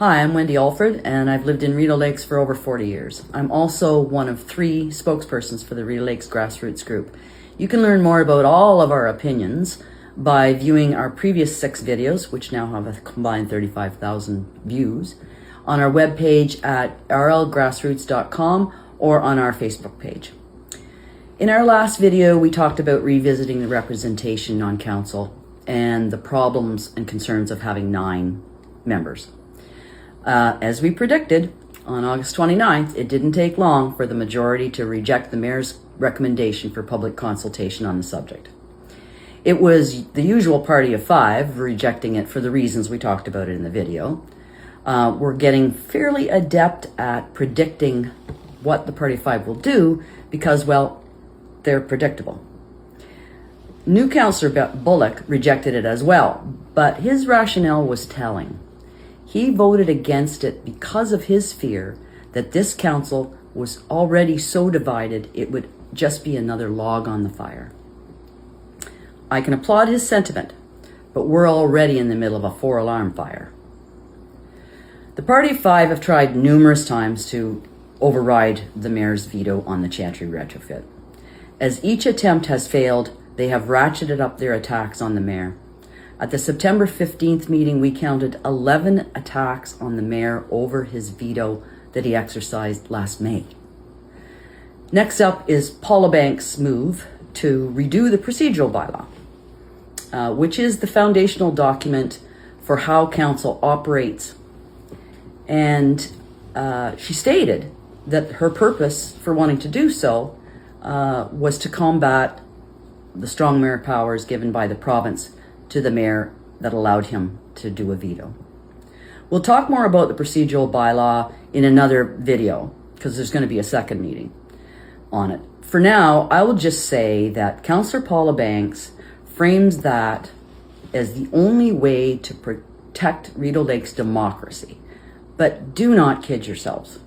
Hi, I'm Wendy Alford, and I've lived in Rideau Lakes for over 40 years. I'm also one of 3 spokespersons for the Rideau Lakes Grassroots Group. You can learn more about all of our opinions by viewing our previous 6 videos, which now have a combined 35,000 views, on our webpage at rlgrassroots.com or on our Facebook page. In our last video, we talked about revisiting the representation on council and the problems and concerns of having 9 members. As we predicted, on August 29th, it didn't take long for the majority to reject the mayor's recommendation for public consultation on the subject. It was the usual party of 5 rejecting it for the reasons we talked about it in the video. We're getting fairly adept at predicting what the party of 5 will do because, well, they're predictable. New councillor Bullock rejected it as well, but his rationale was telling. He voted against it because of his fear that this council was already so divided it would just be another log on the fire. I can applaud his sentiment, but we're already in the middle of a 4-alarm fire. The party of 5 have tried numerous times to override the mayor's veto on the Chantry retrofit. As each attempt has failed, they have ratcheted up their attacks on the mayor. At the September 15th meeting, we counted 11 attacks on the mayor over his veto that he exercised last May. Next up is Paula Banks' move to redo the procedural bylaw, which is the foundational document for how council operates. And she stated that her purpose for wanting to do so was to combat the strong mayor powers given by the province to the mayor that allowed him to do a veto. We'll talk more about the procedural bylaw in another video because there's going to be a second meeting on it. For now, I will just say that Councillor Paula Banks frames that as the only way to protect Rideau Lakes democracy. But do not kid yourselves.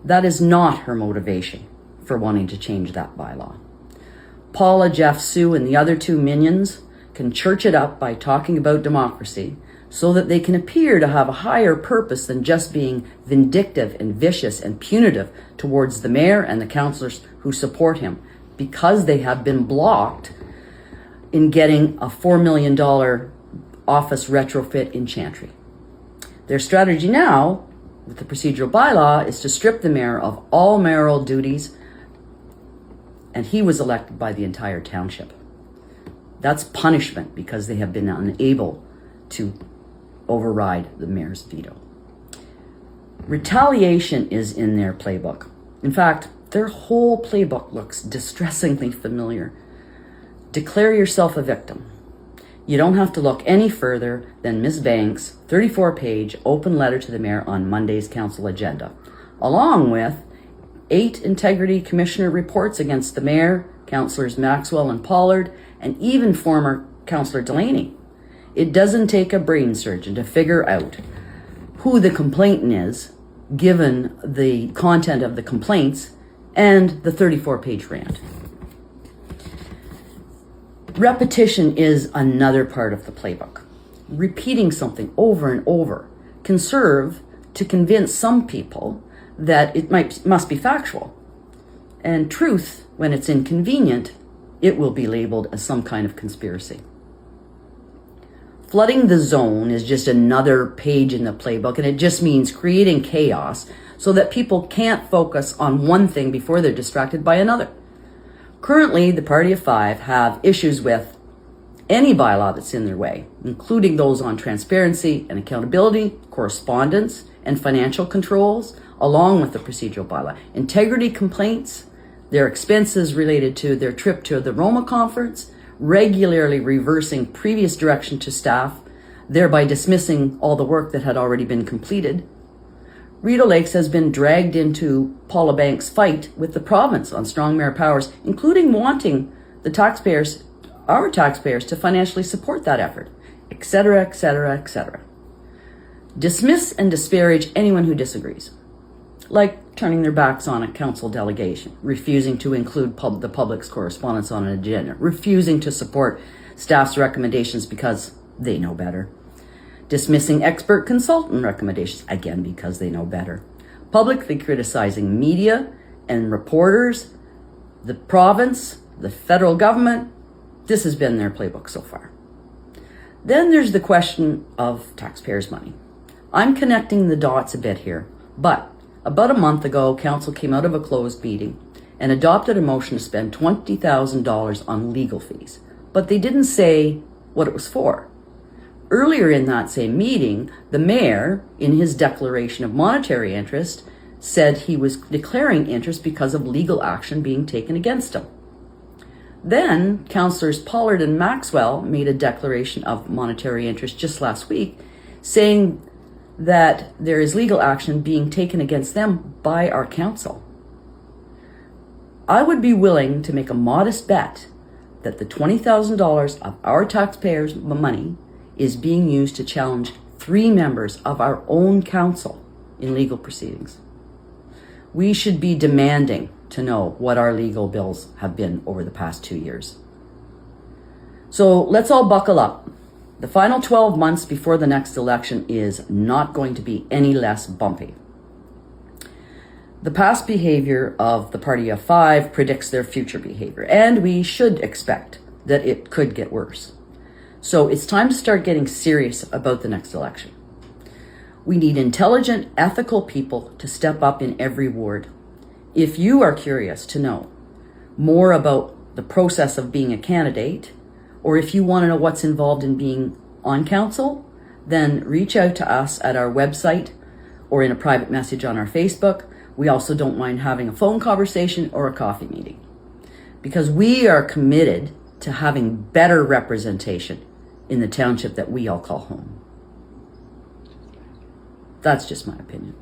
That is not her motivation for wanting to change that bylaw. Paula, Jeff, Sue, and the other 2 minions can church it up by talking about democracy so that they can appear to have a higher purpose than just being vindictive and vicious and punitive towards the mayor and the councillors who support him because they have been blocked in getting a $4 million office retrofit in Chantry. Their strategy now with the procedural bylaw is to strip the mayor of all mayoral duties, and he was elected by the entire township. That's punishment because they have been unable to override the mayor's veto. Retaliation is in their playbook. In fact, their whole playbook looks distressingly familiar. Declare yourself a victim. You don't have to look any further than Ms. Banks' 34-page open letter to the mayor on Monday's council agenda, along with 8 integrity commissioner reports against the mayor, councillors Maxwell and Pollard, and even former councillor Delaney. It doesn't take a brain surgeon to figure out who the complainant is, given the content of the complaints and the 34-page rant. Repetition is another part of the playbook. Repeating something over and over can serve to convince some people that it must be factual. And truth, when it's inconvenient, it will be labeled as some kind of conspiracy. Flooding the zone is just another page in the playbook, and it just means creating chaos so that people can't focus on one thing before they're distracted by another. Currently, the Party of 5 have issues with any bylaw that's in their way, including those on transparency and accountability, correspondence, and financial controls, along with the procedural bylaw. Integrity complaints, their expenses related to their trip to the Roma conference, regularly reversing previous direction to staff, thereby dismissing all the work that had already been completed. Rideau Lakes has been dragged into Paula Banks' fight with the province on strong mayor powers, including wanting the taxpayers, our taxpayers, to financially support that effort, etc., etc., etc. Dismiss and disparage anyone who disagrees, like turning their backs on a council delegation, refusing to include the public's correspondence on an agenda, refusing to support staff's recommendations because they know better, dismissing expert consultant recommendations, again because they know better, publicly criticizing media and reporters, the province, the federal government. This has been their playbook so far. Then there's the question of taxpayers' money. I'm connecting the dots a bit here, but about a month ago, council came out of a closed meeting and adopted a motion to spend $20,000 on legal fees, but they didn't say what it was for. Earlier in that same meeting, the mayor, in his declaration of monetary interest, said he was declaring interest because of legal action being taken against him. Then, councillors Pollard and Maxwell made a declaration of monetary interest just last week, saying that there is legal action being taken against them by our council. I would be willing to make a modest bet that the $20,000 of our taxpayers' money is being used to challenge 3 members of our own council in legal proceedings. We should be demanding to know what our legal bills have been over the past 2 years. So let's all buckle up. The final 12 months before the next election is not going to be any less bumpy. The past behavior of the Party of 5 predicts their future behavior, and we should expect that it could get worse. So it's time to start getting serious about the next election. We need intelligent, ethical people to step up in every ward. If you are curious to know more about the process of being a candidate, or if you want to know what's involved in being on council, then reach out to us at our website or in a private message on our Facebook. We also don't mind having a phone conversation or a coffee meeting, because we are committed to having better representation in the township that we all call home. That's just my opinion.